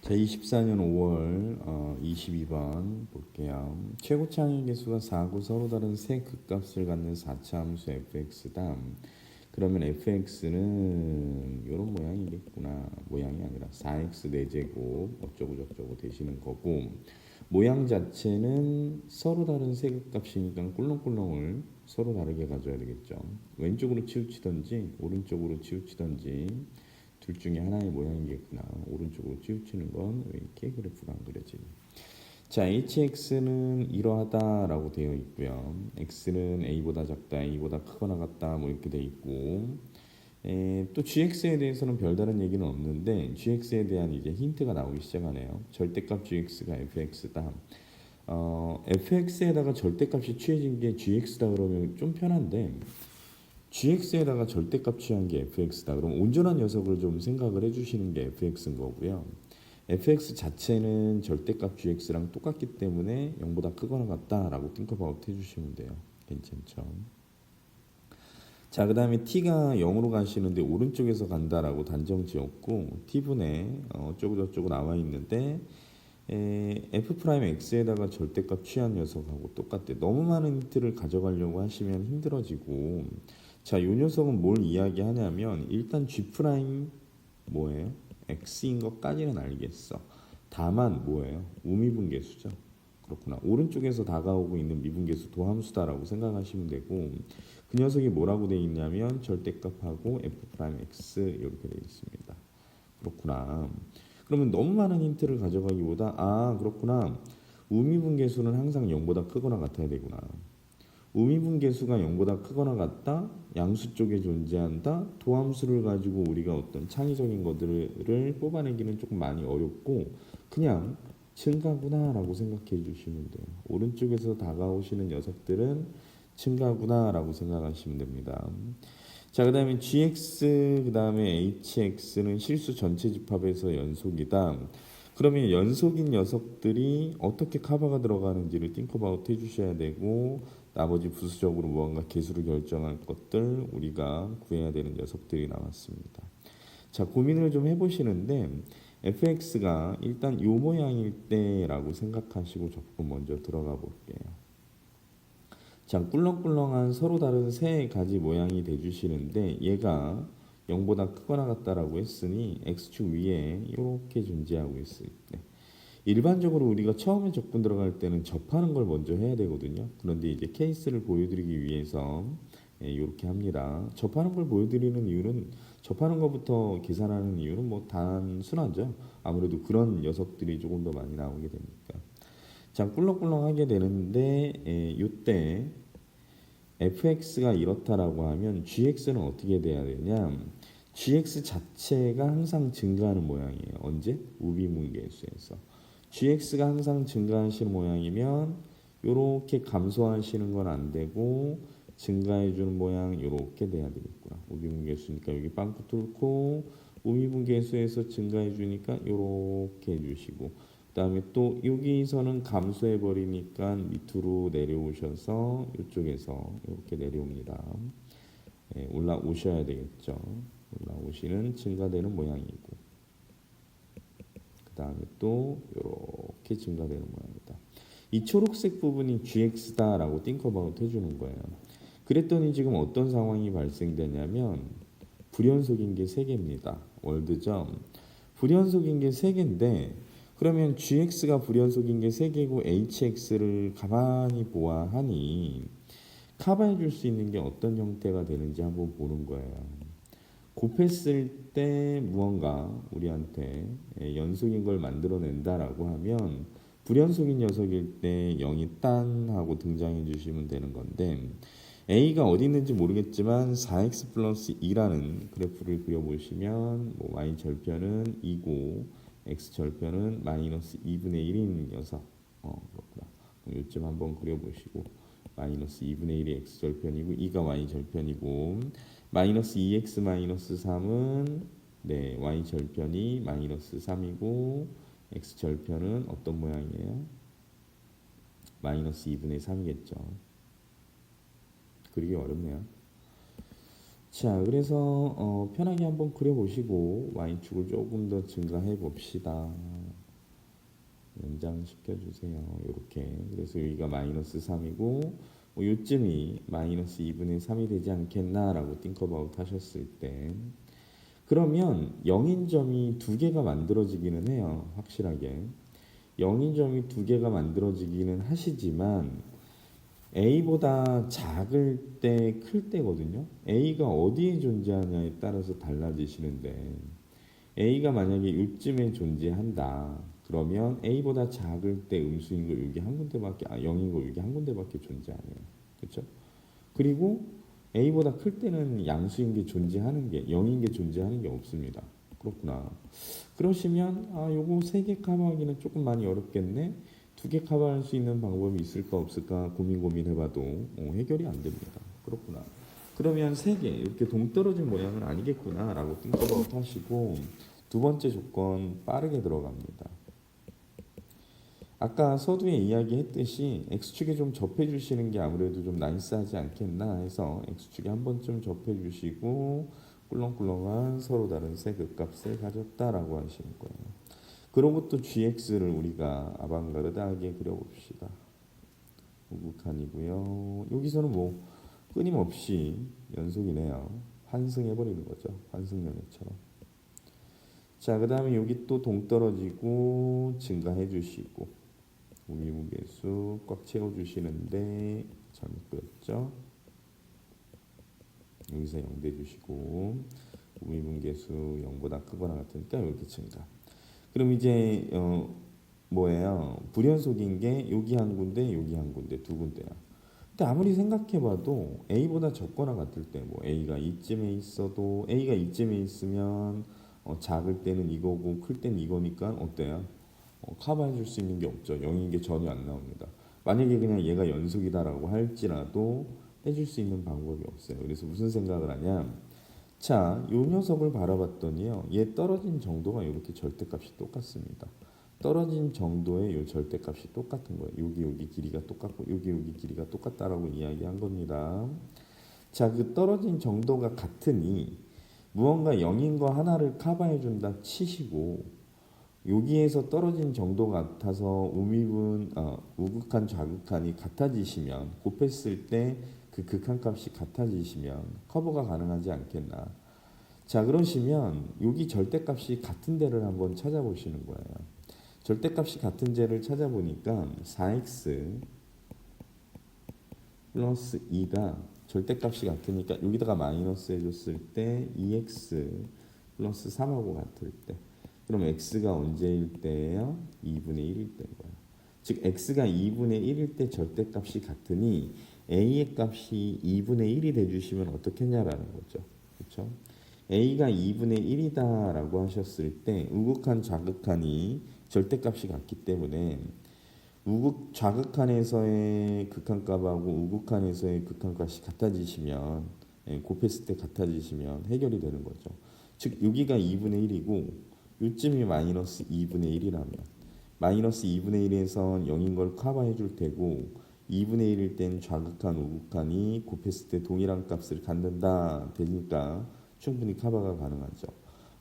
자, 24년 5월 22번 볼게요. 최고 창의 개수가 4고 서로 다른 세 극값을 갖는 4차 함수 fx다. 그러면 fx는 이런 모양이겠구나. 모양이 아니라 4x 4제곱 어쩌고 저쩌고 되시는 거고, 모양 자체는 서로 다른 세 극값이니까 꿀렁꿀렁을 서로 다르게 가져야 되겠죠. 왼쪽으로 치우치던지 오른쪽으로 치우치던지 둘 중에 하나의 모양이겠구나. 오른쪽으로 치우치는 건 왜 이렇게 그래프가 안 그려지니? 자, hx는 이러하다라고 되어 있고요. x는 a보다 작다, a보다 크거나 같다 뭐 이렇게 되어 있고, 또 gx에 대해서는 별다른 얘기는 없는데 gx에 대한 이제 힌트가 나오기 시작하네요. 절대값 gx가 fx다. fx에다가 절대값이 취해진 게 gx다 그러면 좀 편한데, gx에다가 절대값 취한 게 fx다. 그럼 온전한 녀석을 좀 생각을 해주시는 게 fx인 거고요. fx 자체는 절대값 gx랑 똑같기 때문에 0보다 크거나 같다라고 띵커바웃 해주시면 돼요. 괜찮죠? 자, 그 다음에 t가 0으로 가시는데 오른쪽에서 간다라고 단정 지었고, t분의 어쩌고 저쩌고 나와 있는데 f'x에다가 절대값 취한 녀석하고 똑같대. 너무 많은 힌트를 가져가려고 하시면 힘들어지고, 자, 이 녀석은 뭘 이야기하냐면 일단 g' 뭐예요? x인 것까지는 알겠어. 다만 뭐예요? 우미분계수죠. 그렇구나. 오른쪽에서 다가오고 있는 미분계수 도함수다라고 생각하시면 되고, 그 녀석이 뭐라고 되어 있냐면 절대값하고 f'x 이렇게 되어 있습니다. 그렇구나. 그러면 너무 많은 힌트를 가져가기보다 그렇구나. 우미분계수는 항상 0보다 크거나 같아야 되구나. 우미분계수가 0보다 크거나 같다. 양수 쪽에 존재한다. 도함수를 가지고 우리가 어떤 창의적인 것들을 뽑아내기는 조금 많이 어렵고 그냥 증가구나 라고 생각해 주시면 돼요. 오른쪽에서 다가오시는 녀석들은 증가구나 라고 생각하시면 됩니다. 자, 그 다음에 gx, 그 다음에 hx는 실수 전체 집합에서 연속이다. 그러면 연속인 녀석들이 어떻게 카바가 들어가는지를 띵커바웃 해주셔야 되고, 나머지 부수적으로 무언가 개수를 결정할 것들 우리가 구해야 되는 녀석들이 나왔습니다. 자, 고민을 좀 해보시는데 fx가 일단 이 모양일 때라고 생각하시고 접근 먼저 들어가 볼게요. 자, 꿀렁꿀렁한 서로 다른 세 가지 모양이 돼주시는데 얘가 0보다 크거나 같다라고 했으니 x축 위에 이렇게 존재하고 있을 때, 일반적으로 우리가 처음에 접근 들어갈 때는 접하는 걸 먼저 해야 되거든요. 그런데 이제 케이스를 보여드리기 위해서 이렇게 합니다. 접하는 걸 보여드리는 이유는, 접하는 것부터 계산하는 이유는 뭐 단순하죠. 아무래도 그런 녀석들이 조금 더 많이 나오게 되니까. 자, 꿀렁꿀렁하게 되는데 이때 fx가 이렇다라고 하면 gx는 어떻게 돼야 되냐? gx 자체가 항상 증가하는 모양이에요. 언제? 우비분계수에서. gx가 항상 증가하시는 모양이면 이렇게 감소하시는 건 안 되고 증가해주는 모양 이렇게 돼야 되겠구나. 우비분계수니까 여기 빵꾸 뚫고 우미분계수에서 증가해주니까 이렇게 해주시고, 그 다음에 또 여기서는 감소해 버리니까 밑으로 내려오셔서 이쪽에서 이렇게 내려옵니다. 올라오셔야 되겠죠. 올라오시는 증가되는 모양이고, 그 다음에 또 이렇게 증가되는 모양이다. 이 초록색 부분이 gx다라고 띵커바웃 해주는 거예요. 그랬더니 지금 어떤 상황이 발생되냐면 불연속인 게 3개입니다. 월드점. 불연속인 게 3개인데 그러면 gx가 불연속인 게 3개고 hx를 가만히 보아하니 커버해 줄 수 있는 게 어떤 형태가 되는지 한번 보는 거예요. 곱했을 때 무언가 우리한테 연속인 걸 만들어낸다라고 하면 불연속인 녀석일 때 0이 딴 하고 등장해 주시면 되는 건데, a가 어디 있는지 모르겠지만 4x 플러스 2라는 그래프를 그려보시면 뭐 y 절편은 2고 x 절편은 마이너스 2분의 1인 녀석, 그렇구나. 요점 한번 그려보시고, 마이너스 2분의 1이 x 절편이고 2가 y 절편이고, 마이너스 2x 마이너스 3은 네, y 절편이 마이너스 3이고 x 절편은 어떤 모양이에요? 마이너스 2분의 3이겠죠. 그리기 어렵네요. 자, 그래서 편하게 한번 그려보시고 y축을 조금 더 증가해 봅시다. 연장시켜 주세요. 이렇게. 그래서 여기가 마이너스 3이고 뭐 요쯤이 마이너스 2분의 3이 되지 않겠나라고 띵커바웃 하셨을 때 그러면 0인 점이 두 개가 만들어지기는 해요. 확실하게. 0인 점이 두 개가 만들어지기는 하시지만 A보다 작을 때, 클 때거든요. A가 어디에 존재하냐에 따라서 달라지시는데 A가 만약에 요쯤에 존재한다. 그러면 A보다 작을 때 음수인 거 여기 한 군데밖에 0인 거 여기 한 군데밖에 존재 안 해요. 그렇죠? 그리고 A보다 클 때는 양수인 게 존재하는 게 0인 게 존재하는 게 없습니다. 그렇구나. 그러시면 요거 세 개 커버하기는 조금 많이 어렵겠네. 두 개 커버할 수 있는 방법이 있을까 없을까 고민해봐도 해결이 안 됩니다. 그렇구나. 그러면 세 개 이렇게 동떨어진 모양은 아니겠구나 라고 띵커버웃 하시고 두 번째 조건 빠르게 들어갑니다. 아까 서두에 이야기했듯이 X축에 좀 접해주시는 게 아무래도 좀 나이스하지 않겠나 해서 X축에 한 번쯤 접해주시고 꿀렁꿀렁한 서로 다른 세 극값을 가졌다라고 하시는 거예요. 그리고 또 GX를 우리가 아방가르드하게 그려봅시다. 우극한이고요. 여기서는 뭐 끊임없이 연속이네요. 환승해버리는 거죠. 환승연애처럼. 자, 그 다음에 여기 또 동떨어지고 증가해 주시고 우미분계수 꽉 채워주시는데 잘못 그렸죠? 여기서 0 대주시고 우미분계수 0보다 크거나 같으니까 이렇게 증가. 그럼 이제 뭐예요? 불연속인 게 여기 한 군데 여기 한 군데 두 군데야. 근데 아무리 생각해봐도 A보다 적거나 같을 때 뭐 A가 이쯤에 있어도 A가 이쯤에 있으면 작을 때는 이거고 클 때는 이거니까 어때요? 커버해 줄 수 있는 게 없죠. 0인 게 전혀 안 나옵니다. 만약에 그냥 얘가 연속이다라고 할지라도 해줄 수 있는 방법이 없어요. 그래서 무슨 생각을 하냐? 자, 요 녀석을 바라봤더니요. 얘 떨어진 정도가 이렇게 절대값이 똑같습니다. 떨어진 정도의 요 절대값이 똑같은 거예요. 여기 길이가 똑같고 여기 길이가 똑같다라고 이야기한 겁니다. 자, 그 떨어진 정도가 같으니 무언가 0인 거 하나를 커버해 준다 치시고 여기에서 떨어진 정도 같아서 우극한 좌극한이 같아지시면 곱했을 때 그 극한값이 같아지시면 커버가 가능하지 않겠나. 자, 그러시면 여기 절대값이 같은 데를 한번 찾아보시는 거예요. 절대값이 같은 데를 찾아보니까 4x 플러스 2가 절대값이 같으니까 여기다가 마이너스 해줬을 때 2x 플러스 3하고 같을 때 그럼 x가 언제일 때예요? 2분의 1일 때인 거예요. 즉 x가 2분의 1일 때 절대값이 같으니 a의 값이 2분의 1이 돼주시면 어떻겠냐라는 거죠. 그렇죠? a가 2분의 1이다라고 하셨을 때 우극한 좌극한이 절대값이 같기 때문에 좌극한에서의 극한값하고 우극한에서의 극한값이 같아지시면 곱했을 때 같아지시면 해결이 되는 거죠. 즉 여기가 2분의 1이고 요쯤이 마이너스 2분의 1이라면 마이너스 2분의 1에선 0인 걸 커버해 줄 테고 2분의 1일 땐 좌극한 우극한이 곱했을 때 동일한 값을 갖는다 되니까 충분히 커버가 가능하죠.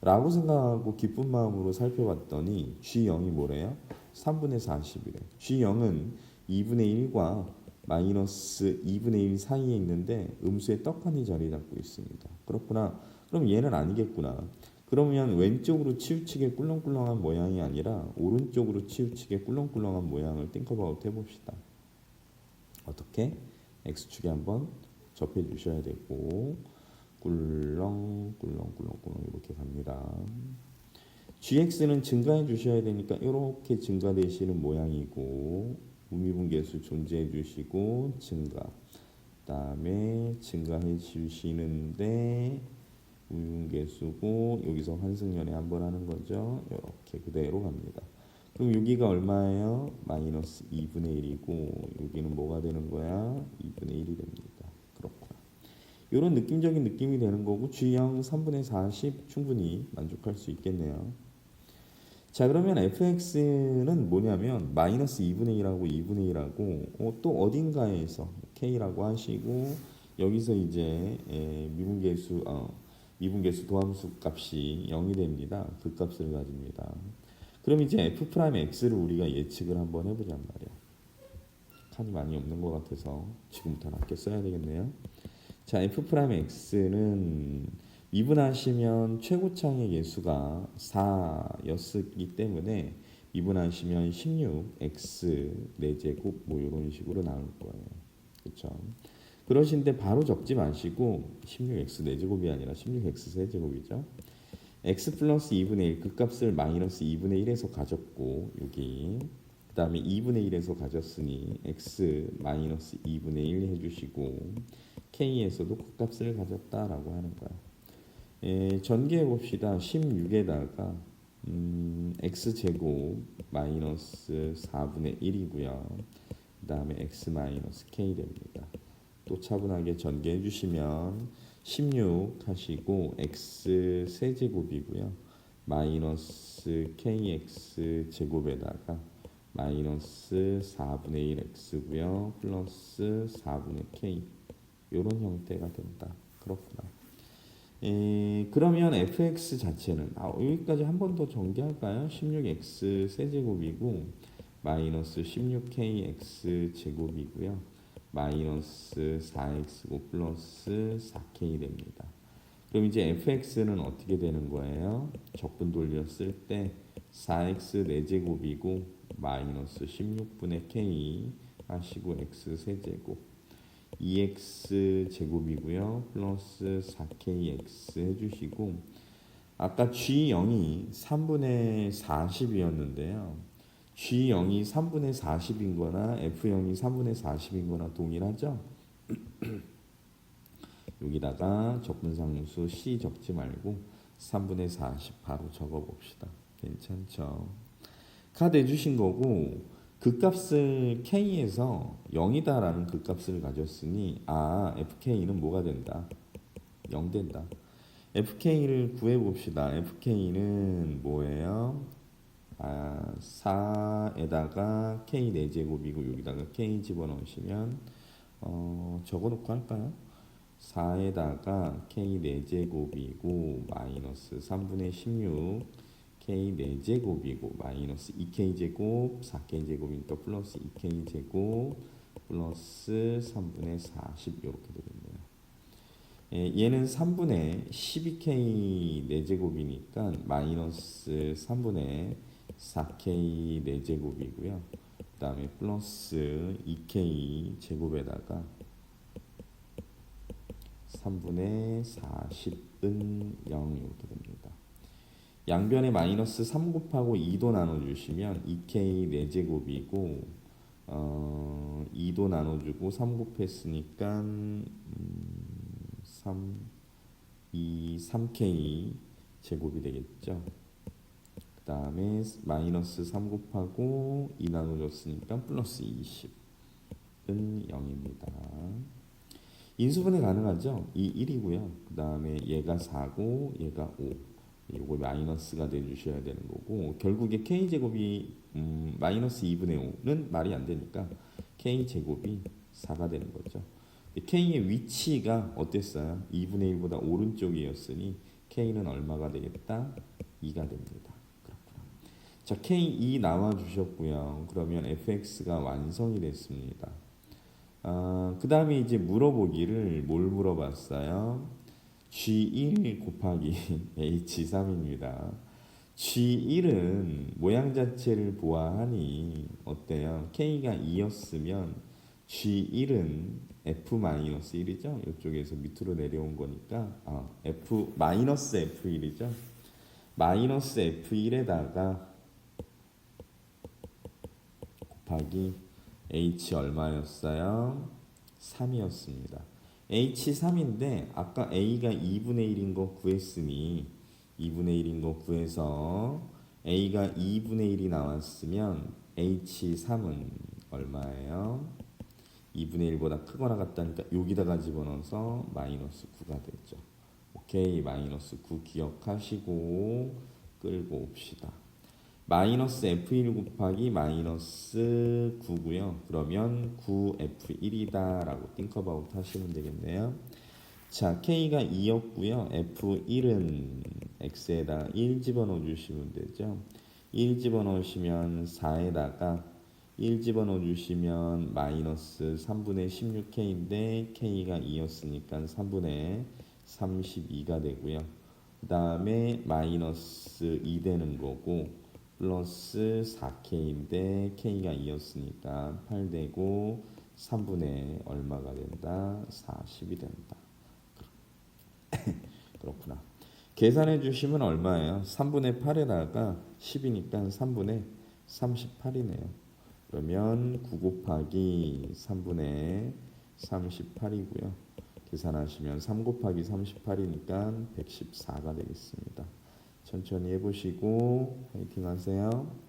라고 생각하고 기쁜 마음으로 살펴봤더니 G0이 뭐래요? 3분의 40이래. G0은 2분의 1과 마이너스 2분의 1 사이에 있는데 음수의 떡하니 자리 잡고 있습니다. 그렇구나. 그럼 얘는 아니겠구나. 그러면 왼쪽으로 치우치게 꿀렁꿀렁한 모양이 아니라 오른쪽으로 치우치게 꿀렁꿀렁한 모양을 띵커바웃 해봅시다. 어떻게? X축에 한번 접해 주셔야 되고 꿀렁꿀렁꿀렁꿀렁 이렇게 갑니다. GX는 증가해 주셔야 되니까 이렇게 증가되시는 모양이고 우미분계수 존재해 주시고 증가 그 다음에 증가해 주시는데 우미분계수고 여기서 환승연애 한번 하는 거죠. 이렇게 그대로 갑니다. 그럼 여기가 얼마예요? 마이너스 2분의 1이고 여기는 뭐가 되는 거야? 2분의 1이 됩니다. 그렇구나. 이런 느낌적인 느낌이 되는 거고 G형 3분의 40 충분히 만족할 수 있겠네요. 자, 그러면 fx는 뭐냐면 마이너스 2분의 1하고 2분의 1하고 또 어딘가에서 k라고 하시고 여기서 이제 미분계수 도함수 값이 0이 됩니다. 그 값을 가집니다. 그럼 이제 f 프라임 x를 우리가 예측을 한번 해보잔 말이야. 칸이 많이 없는 것 같아서 지금부터는 아껴 써야 되겠네요. 자, f 프라임 x는 미분하시면 최고창의 개수가 4였기 때문에 미분하시면 16 x 4제곱 뭐 이런 식으로 나올 거예요. 그렇죠? 그러신데 바로 적지 마시고 16x 4제곱이 아니라 16x 세제곱이죠. x 플러스 2분의 1 극값을 마이너스 2분의 1에서 가졌고 여기 그 다음에 2분의 1에서 가졌으니 x 마이너스 2분의 1 해주시고 k에서도 극값을 가졌다라고 하는 거야. 전개해 봅시다. 16에다가 x제곱 마이너스 4분의 1이고요. 그 다음에 x 마이너스 k 됩니다. 또 차분하게 전개해 주시면 16 하시고 x 세제곱이고요. 마이너스 kx 제곱에다가 마이너스 4분의 1 x고요. 플러스 4분의 k 이런 형태가 된다. 그렇구나. 그러면 fx 자체는 여기까지 한 번 더 전개할까요? 16x 세제곱이고 마이너스 16kx 제곱이고요. 마이너스 4x고 플러스 4k 됩니다. 그럼 이제 fx는 어떻게 되는 거예요? 적분 돌렸을 때 4x 4제곱이고 마이너스 16분의 k 하시고 x 세제곱 2x 제곱이고요. 플러스 4kx 해주시고 아까 G0이 3분의 40이었는데요. G0이 3분의 40인 거나 F0이 3분의 40인 거나 동일하죠? 여기다가 적분상수 C 적지 말고 3분의 40 바로 적어봅시다. 괜찮죠? 카드 해주신 거고 극값을 K에서 0이다라는 극값을 가졌으니 FK는 뭐가 된다? 0 된다. FK를 구해봅시다. FK는 뭐예요? 4에다가 K 4제곱이고 여기다가 K 집어넣으시면 적어놓고 할까요? 4에다가 K 4제곱이고 마이너스 3분의 16 K 4제곱이고 마이너스 2K제곱 4K제곱이니까 플러스 2K제곱 플러스 3분의 40 이렇게 되겠네요. 얘는 3분의 12K 4제곱이니까 마이너스 3분의 4K 4제곱이고요. 그 다음에 플러스 2K 제곱에다가 3분의 40은 0 이렇게 됩니다. 양변에 마이너스 3 곱하고 2도 나눠주시면 2K 4제곱이고 2도 나눠주고 3 곱했으니까 3K 제곱이 되겠죠. 그 다음에 마이너스 3 곱하고 2 나눠줬으니까 플러스 20은 0입니다. 인수분해 가능하죠? 이 1이고요. 그 다음에 얘가 4고 얘가 5. 이거 마이너스가 내주셔야 되는 거고 결국에 k제곱이 마이너스 2분의 5는 말이 안 되니까 k제곱이 4가 되는 거죠. k의 위치가 어땠어요? 2분의 1보다 오른쪽이었으니 k는 얼마가 되겠다? 2가 됩니다. 그렇구나. 자, k2 나와주셨고요. 그러면 fx가 완성이 됐습니다. 그 다음에 이제 물어보기를 뭘 물어봤어요? G1 곱하기 H3입니다. G1은 모양 자체를 보아하니 어때요? K가 2였으면 G1은 F-1이죠? 이쪽에서 밑으로 내려온 거니까 F-F1이죠? 마이너스 F1에다가 곱하기 H 얼마였어요? 3이었습니다. H3인데 아까 A가 2분의 1인 거 구했으니 2분의 1인 거 구해서 A가 2분의 1이 나왔으면 H3은 얼마예요? 2분의 1보다 크거나 같다니까 여기다가 집어넣어서 마이너스 9가 되죠. 오케이, 마이너스 9 기억하시고 끌고 옵시다. 마이너스 F1 곱하기 마이너스 9고요. 그러면 9F1이다 라고 띵커바웃 하시면 되겠네요. 자, K가 2였고요. F1은 X에다 1 집어넣어 주시면 되죠. 1 집어넣으시면 4에다가 1 집어넣어 주시면 마이너스 3분의 16K인데 K가 2였으니까 3분의 32가 되고요. 그 다음에 마이너스 2 되는 거고 플러스 4K인데 K가 2였으니까 8 되고 3분의 얼마가 된다? 40이 된다. 그렇구나. 계산해 주시면 얼마예요? 3분의 8에다가 10이니까 3분의 38이네요. 그러면 9 곱하기 3분의 38이고요. 계산하시면 3 곱하기 38이니까 114가 되겠습니다. 천천히 해보시고 화이팅 하세요.